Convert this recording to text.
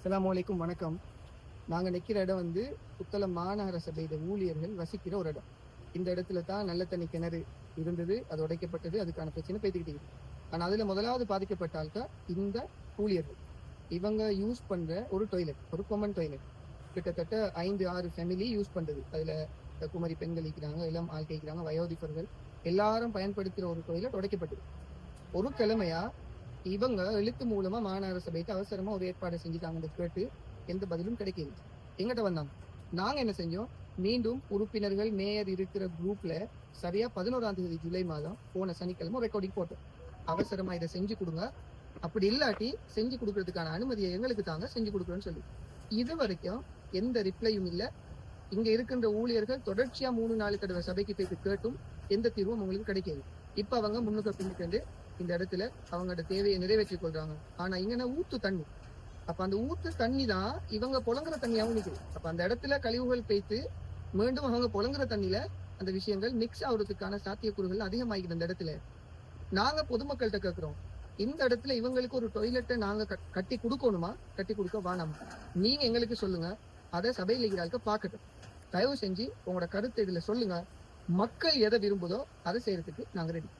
அஸ்ஸலாமு அலைக்கும், வணக்கம். நாங்கள் நிற்கிற இடம் வந்து புத்தளம் மாநகர சபையில ஊழியர்கள் வசிக்கிற ஒரு இடம். இந்த இடத்துல தான் நல்ல தண்ணி கிணறு இருந்தது, அது உடைக்கப்பட்டது, அதுக்கான பிரச்சனை பேசிக்கிட்டு இருக்கு. ஆனால் அதில் முதலாவது பாதிக்கப்பட்ட ஆட்கள் இந்த ஊழியர்கள். இவங்க யூஸ் பண்ற ஒரு டாய்லெட், ஒரு கொமன் டாய்லெட், கிட்டத்தட்ட 5-6 ஃபேமிலி யூஸ் பண்றது. அதுல குமரி பெண்கள் இருக்கிறாங்க, இளம் ஆள் கேட்கிறாங்க, வயோதிபர்கள் எல்லாரும் பயன்படுத்துகிற ஒரு டாய்லெட் உடைக்கப்பட்டது. ஒரு கிழமையா இவங்க எழுத்து மூலமா மாநகர சபைக்கு அவசரமா ஒரு ஏற்பாடு செஞ்சுட்டாங்க. கேட்டு எந்த பதிலும் கிடைக்கல. எங்கிட்ட வந்தாங்க. நாங்க என்ன செஞ்சோம், மீண்டும் உறுப்பினர்கள் மேயர் இருக்கிற குரூப்ல சரியா 11ஆம் தேதி ஜூலை மாதம் போன சனிக்கிழமை ரெக்கார்டிங் போட்டோம். அவசரமா இதை செஞ்சு கொடுங்க, அப்படி இல்லாட்டி செஞ்சு கொடுக்கறதுக்கான அனுமதியை எங்களுக்கு தாங்க, செஞ்சு கொடுக்குறோன்னு சொல்லி. இது வரைக்கும் எந்த ரிப்ளையும் இல்லை. இங்க இருக்கின்ற ஊழியர்கள் தொடர்ச்சியா 3-4 தடவை சபைக்கு போய் கேட்டும் எந்த தீர்வும் உங்களுக்கு கிடைக்காது. இப்ப அவங்க முன்னுக்கு பின்னுக்கு இந்த இடத்துல அவங்களோட தேவையை நிறைவேற்றிக் கொள்றாங்க. ஆனா இங்கன்னா ஊத்து தண்ணி, அப்ப அந்த ஊத்து தண்ணி தான் இவங்க புழங்குற தண்ணியாவும் நிக்குது. அப்ப அந்த இடத்துல கழிவுகள் பேய்த்து மீண்டும் அவங்க புழங்குற தண்ணியில அந்த விஷயங்கள் மிக்ஸ் ஆகுறதுக்கான சாத்தியக்கூறுகள் அதிகமாகிது. அந்த இடத்துல நாங்க பொதுமக்கள்கிட்ட கேட்கிறோம், இந்த இடத்துல இவங்களுக்கு ஒரு டொய்லெட்டை நாங்க கட்டி கொடுக்கணுமா, கட்டி கொடுக்க வேணாமா, நீங்க எங்களுக்கு சொல்லுங்க. அதை சபையில் இருக்கிறாளுக்கு பார்க்கட்டும். தயவு செஞ்சு உங்களோட கருத்தை இதுல சொல்லுங்க. மக்கள் எதை விரும்புதோ அதை செய்யறதுக்கு நாங்க ரெடி.